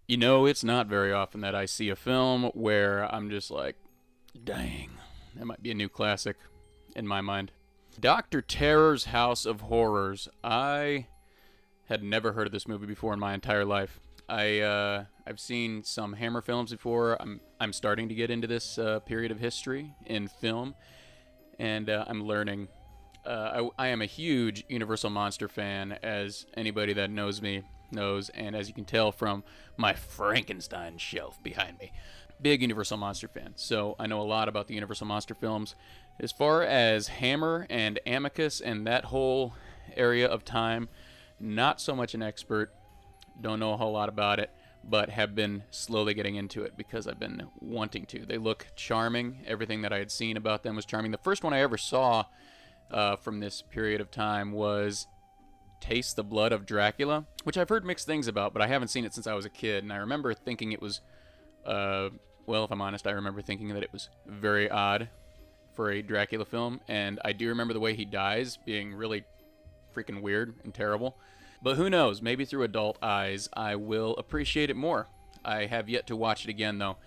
You know, it's not very often that I see a film where I'm just like, dang, that might be a new classic in my mind. Dr. Terror's House of Horrors. I had never heard of this movie before in my entire life. I've seen some Hammer films before. I'm starting to get into this period of history in film, and I'm learning. I am a huge Universal Monster fan, as anybody that knows me knows, and as you can tell from my Frankenstein shelf behind me. Big Universal Monster fan, so I know a lot about the Universal Monster films. As far as Hammer and Amicus and that whole area of time, not so much an expert, don't know a whole lot about it, but have been slowly getting into it because I've been wanting to. They look charming. Everything that I had seen about them was charming. The first one I ever saw from this period of time was Taste the Blood of Dracula, which I've heard mixed things about, but I haven't seen it since I was a kid, and I remember thinking it was, well, if I'm honest, I remember thinking that it was very odd for a Dracula film, and I do remember the way he dies being really freaking weird and terrible. But who knows, maybe through adult eyes I will appreciate it more. I have yet to watch it again, though.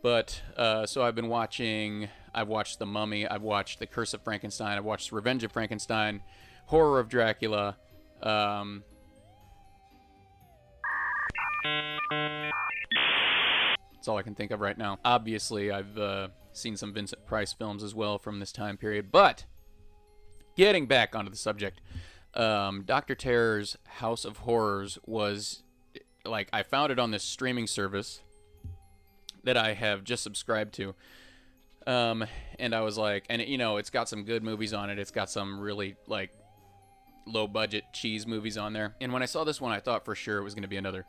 But, so I've watched The Mummy, I've watched The Curse of Frankenstein, I've watched Revenge of Frankenstein, Horror of Dracula. That's all I can think of right now. Obviously, I've seen some Vincent Price films as well from this time period. But, getting back onto the subject, Dr. Terror's House of Horrors was, like, I found it on this streaming service that I have just subscribed to. And I was like, and you know, it's got some good movies on it. It's got some really, like, low budget cheese movies on there. And when I saw this one, I thought for sure it was going to be another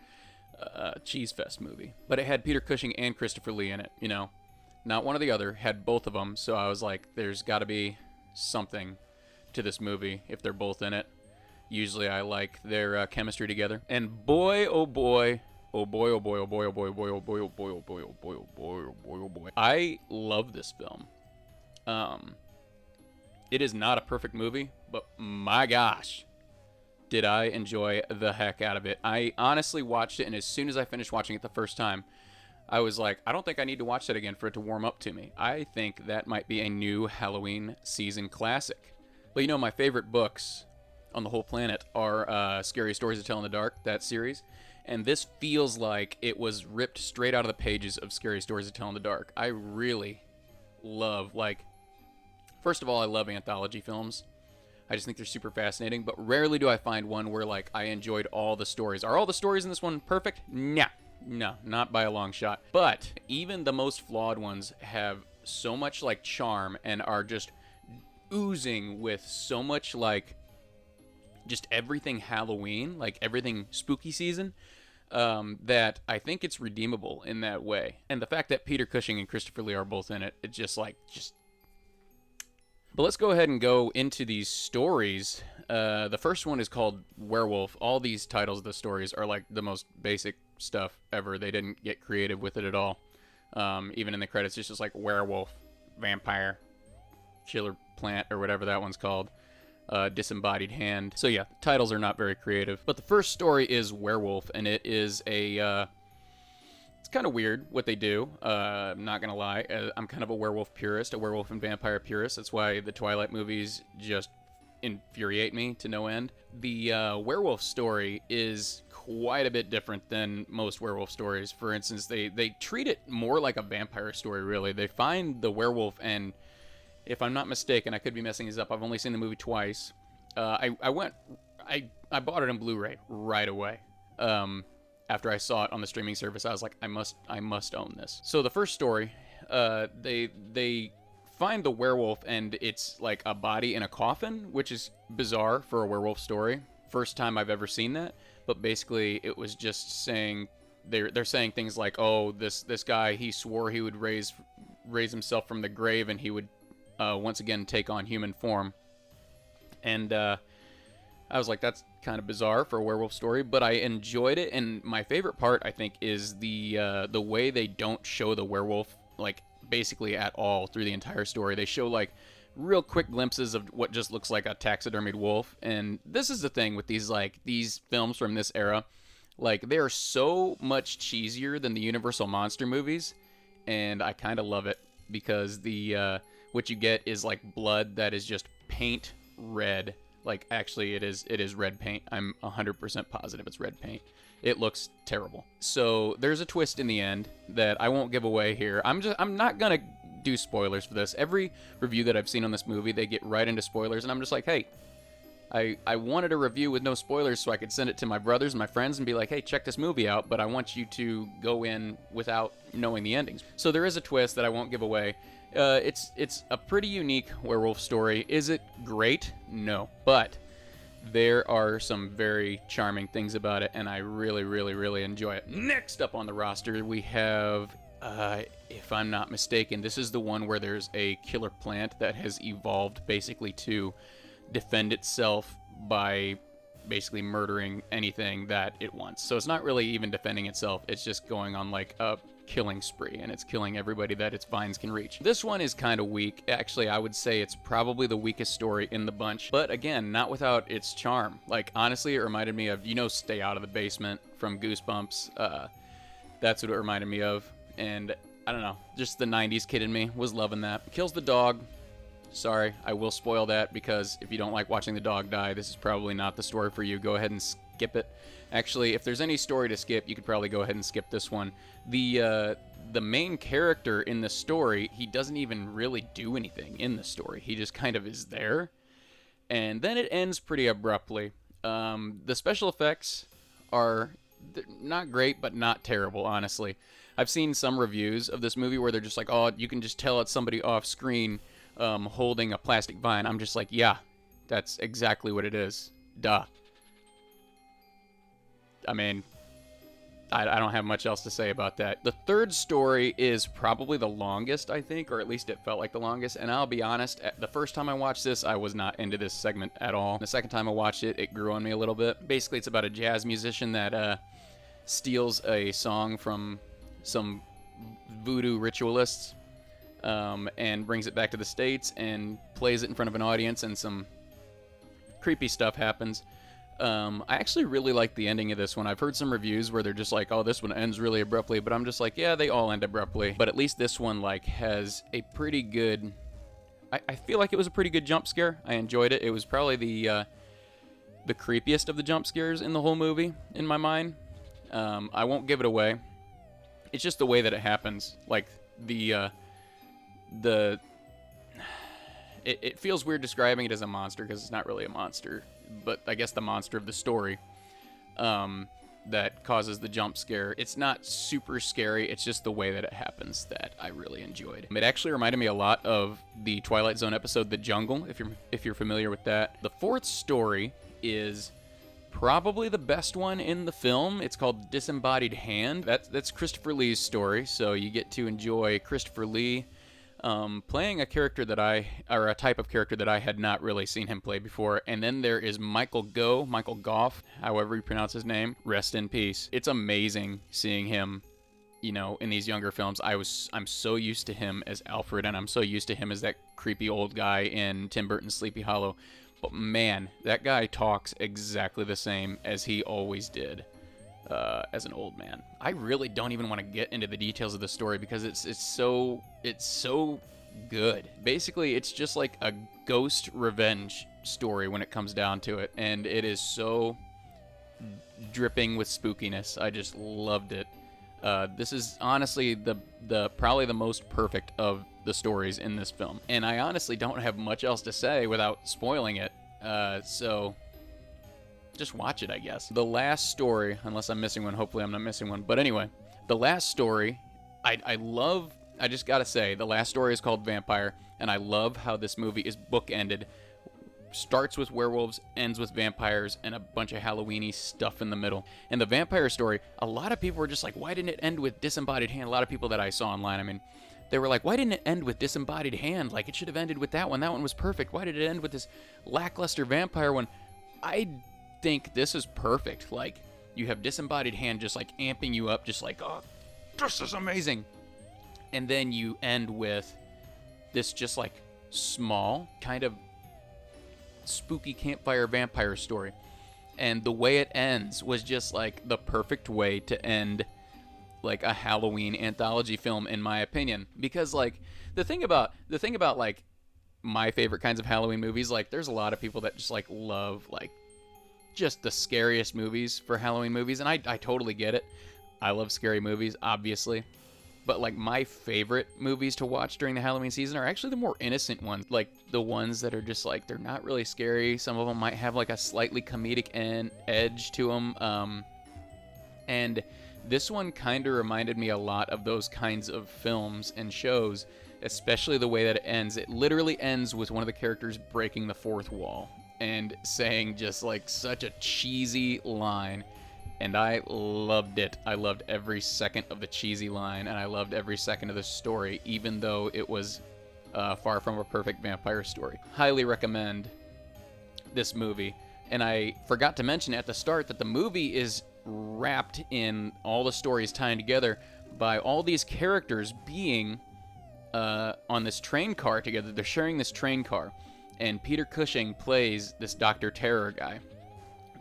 cheese fest movie. But it had Peter Cushing and Christopher Lee in it, you know. Not one or the other, had both of them. So I was like, there's got to be something to this movie if they're both in it. Usually I like their chemistry together. And boy, oh boy, oh boy, oh boy, oh boy, oh boy, oh boy, oh boy, oh boy, oh boy, oh boy, oh boy, oh boy, oh boy. I love this film. It is not a perfect movie, but my gosh, did I enjoy the heck out of it. I honestly watched it, and as soon as I finished watching it the first time, I was like, I don't think I need to watch that again for it to warm up to me. I think that might be a new Halloween season classic. But you know, my favorite books on the whole planet are Scary Stories to Tell in the Dark, that series. And this feels like it was ripped straight out of the pages of Scary Stories to Tell in the Dark. I really love, like, first of all, I love anthology films. I just think they're super fascinating, but rarely do I find one where, like, I enjoyed all the stories. Are all the stories in this one perfect? Nah. No, not by a long shot. But even the most flawed ones have so much, like, charm and are just oozing with so much, like, just everything Halloween, like everything spooky season, that I think it's redeemable in that way. And the fact that Peter Cushing and Christopher Lee are both in it, it's just like, just... But let's go ahead and go into these stories. The first one is called Werewolf. All these titles of the stories are like the most basic stuff ever. They didn't get creative with it at all. Even in the credits, it's just like werewolf, vampire, killer plant, or whatever that one's called. Disembodied hand. So yeah, titles are not very creative. But the first story is Werewolf, and it is a... it's kind of weird what they do. I'm not gonna lie. I'm kind of a werewolf purist, a werewolf and vampire purist. That's why the Twilight movies just infuriate me to no end. The werewolf story is quite a bit different than most werewolf stories. For instance, they treat it more like a vampire story, really. They find the werewolf, and if I'm not mistaken, I could be messing this up. I've only seen the movie twice. I bought it on Blu-ray right away. After I saw it on the streaming service, I was like, I must own this. So the first story, they find the werewolf, and it's like a body in a coffin, which is bizarre for a werewolf story. First time I've ever seen that. But basically, it was just saying they're saying things like, oh, this guy, he swore he would raise himself from the grave, and he would once again take on human form. And I was like, that's kind of bizarre for a werewolf story, but I enjoyed it. And my favorite part, I think, is the way they don't show the werewolf, like, basically at all through the entire story. They show, like, real quick glimpses of what just looks like a taxidermied wolf. And this is the thing with these films from this era. Like, they are so much cheesier than the Universal monster movies, and I kind of love it because the what you get is like blood that is just paint red. Like, actually, it is red paint. I'm 100% positive it's red paint. It looks terrible. So there's a twist in the end that I won't give away here. I'm not gonna do spoilers for this. Every review that I've seen on this movie, they get right into spoilers, and I'm just like, hey, I wanted a review with no spoilers so I could send it to my brothers and my friends and be like, hey, check this movie out, but I want you to go in without knowing the endings. So there is a twist that I won't give away. It's a pretty unique werewolf story. Is it great? No. But there are some very charming things about it, and I really, really, really enjoy it. Next up on the roster, we have, if I'm not mistaken, this is the one where there's a killer plant that has evolved basically to defend itself by basically murdering anything that it wants. So it's not really even defending itself, it's just going on like a killing spree, and it's killing everybody that its vines can reach. This one is kind of weak. Actually, I would say it's probably the weakest story in the bunch, but again, not without its charm. Like, honestly, it reminded me of, Stay Out of the Basement from Goosebumps. That's what it reminded me of, and I don't know, just the 90s kid in me was loving that. Kills the dog. Sorry, I will spoil that, because if you don't like watching the dog die, this is probably not the story for you. Go ahead and skip it. Actually, if there's any story to skip, you could probably go ahead and skip this one. The main character in the story, he doesn't even really do anything in the story. He just kind of is there. And then it ends pretty abruptly. The special effects are not great, but not terrible, honestly. I've seen some reviews of this movie where they're just like, oh, you can just tell it's somebody off screen holding a plastic vine. I'm just like, yeah, that's exactly what it is. Duh. I mean, I don't have much else to say about that. The third story is probably the longest, I think, or at least it felt like the longest. And I'll be honest, the first time I watched this, I was not into this segment at all. The second time I watched it, it grew on me a little bit. Basically, it's about a jazz musician that steals a song from some voodoo ritualists and brings it back to the States and plays it in front of an audience, and some creepy stuff happens. I actually really like the ending of this one. I've heard some reviews where they're just like, oh, this one ends really abruptly, but I'm just like, yeah, they all end abruptly. But at least this one, like, has a pretty good... I feel like it was a pretty good jump scare. I enjoyed it. It was probably the creepiest of the jump scares in the whole movie, in my mind. I won't give it away. It's just the way that it happens. Like, it feels weird describing it as a monster, because it's not really a monster, but I guess the monster of the story that causes the jump scare. It's not super scary, it's just the way that it happens that I really enjoyed. It actually reminded me a lot of the Twilight Zone episode The Jungle, if you're familiar with that. The fourth story is probably the best one in the film. It's called Disembodied Hand. That's Christopher Lee's story, so you get to enjoy Christopher Lee playing a character or a type of character that I had not really seen him play before. And then there is Michael Gough, however you pronounce his name. Rest in peace. It's amazing seeing him, in these younger films. I'm so used to him as Alfred, and I'm so used to him as that creepy old guy in Tim Burton's Sleepy Hollow. But man, that guy talks exactly the same as he always did. As an old man. I really don't even want to get into the details of the story, because it's so good. Basically, it's just like a ghost revenge story when it comes down to it, and it is so dripping with spookiness. I just loved it. This is honestly the probably the most perfect of the stories in this film, and I honestly don't have much else to say without spoiling it. So just watch it, I guess. The last story, unless I'm missing one, hopefully I'm not missing one, but anyway, the last story, I love, I just gotta say, the last story is called Vampire, and I love how this movie is bookended. Starts with werewolves, ends with vampires, and a bunch of Halloween-y stuff in the middle. And the vampire story, a lot of people were just like, why didn't it end with Disembodied Hand? A lot of people that I saw online, I mean, they were like, why didn't it end with Disembodied Hand? Like, it should have ended with that one. That one was perfect. Why did it end with this lackluster vampire one? I think this is perfect. Like, you have Disembodied Hand just like amping you up, just like, oh, this is amazing. And then you end with this just like small kind of spooky campfire vampire story. And the way it ends was just like the perfect way to end like a Halloween anthology film, in my opinion. Because like the thing about like my favorite kinds of Halloween movies, like there's a lot of people that just like love like just the scariest movies for Halloween movies, and I totally get it. I love scary movies, obviously. But like my favorite movies to watch during the Halloween season are actually the more innocent ones, like the ones that are just like they're not really scary. Some of them might have like a slightly comedic edge to them. And this one kind of reminded me a lot of those kinds of films and shows, especially the way that it ends. It literally ends with one of the characters breaking the fourth wall and saying just like such a cheesy line. And I loved it. I loved every second of the cheesy line, and I loved every second of the story, even though it was far from a perfect vampire story. Highly recommend this movie. And I forgot to mention at the start that the movie is wrapped in all the stories tying together by all these characters being on this train car together. They're sharing this train car, and Peter Cushing plays this Dr. Terror guy.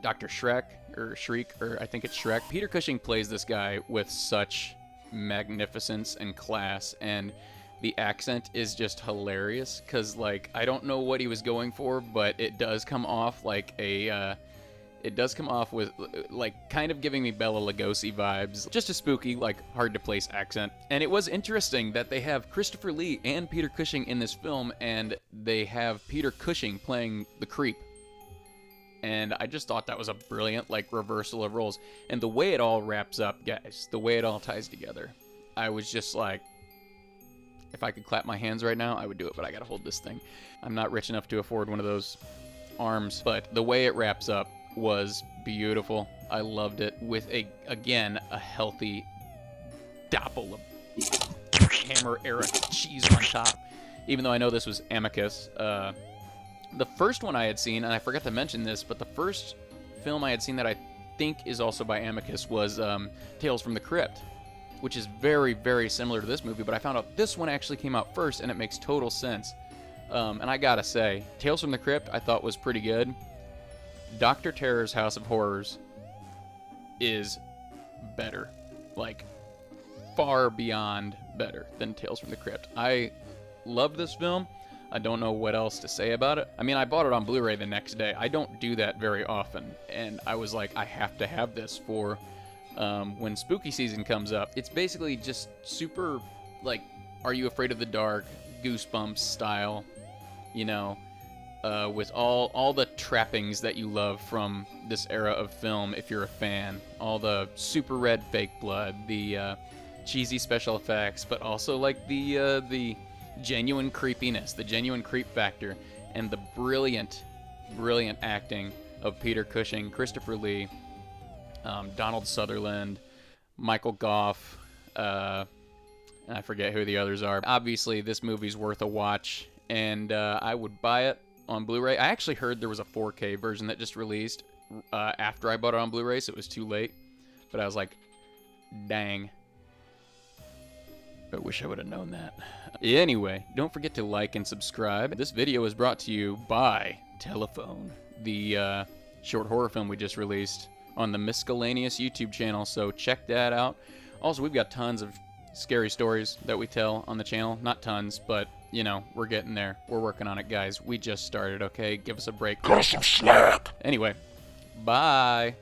Dr. Shriek, or I think it's Shrek. Peter Cushing plays this guy with such magnificence and class, and the accent is just hilarious, because, like, I don't know what he was going for, but it does come off like it does come off with, like, kind of giving me Bela Lugosi vibes. Just a spooky, like, hard-to-place accent. And it was interesting that they have Christopher Lee and Peter Cushing in this film, and they have Peter Cushing playing the creep. And I just thought that was a brilliant, like, reversal of roles. And the way it all wraps up, guys, the way it all ties together, I was just like, if I could clap my hands right now, I would do it, but I gotta hold this thing. I'm not rich enough to afford one of those arms, but the way it wraps up was beautiful. I loved it, with again a healthy doppel of Hammer era cheese on top. Even though I know this was Amicus, the first one I had seen, and I forgot to mention this, but the first film I had seen that I think is also by Amicus was Tales from the Crypt, which is very, very similar to this movie, but I found out this one actually came out first, and it makes total sense. And I gotta say, Tales from the Crypt I thought was pretty good. Dr. Terror's House of Horrors is better. Like, far beyond better than Tales from the Crypt. I love this film. I don't know what else to say about it. I mean, I bought it on Blu-ray the next day. I don't do that very often. And I was like, I have to have this for when spooky season comes up. It's basically just super, like, Are You Afraid of the Dark, Goosebumps style, you know, with all the trappings that you love from this era of film, if you're a fan. All the super red fake blood, the cheesy special effects, but also like the genuine creepiness, the genuine creep factor, and the brilliant acting of Peter Cushing, Christopher Lee, Donald Sutherland, Michael Goff, and I forget who the others are. Obviously, this movie's worth a watch, and I would buy it on Blu-ray. I actually heard there was a 4K version that just released after I bought it on Blu-ray, so it was too late. But I was like, dang. I wish I would have known that. Anyway, don't forget to like and subscribe. This video is brought to you by Telephone, the short horror film we just released on the miSKULLaneous YouTube channel, so check that out. Also, we've got tons of scary stories that we tell on the channel. Not tons, but, you know, we're getting there. We're working on it, guys. We just started, okay? Give us a break. Got some slack. Anyway, bye.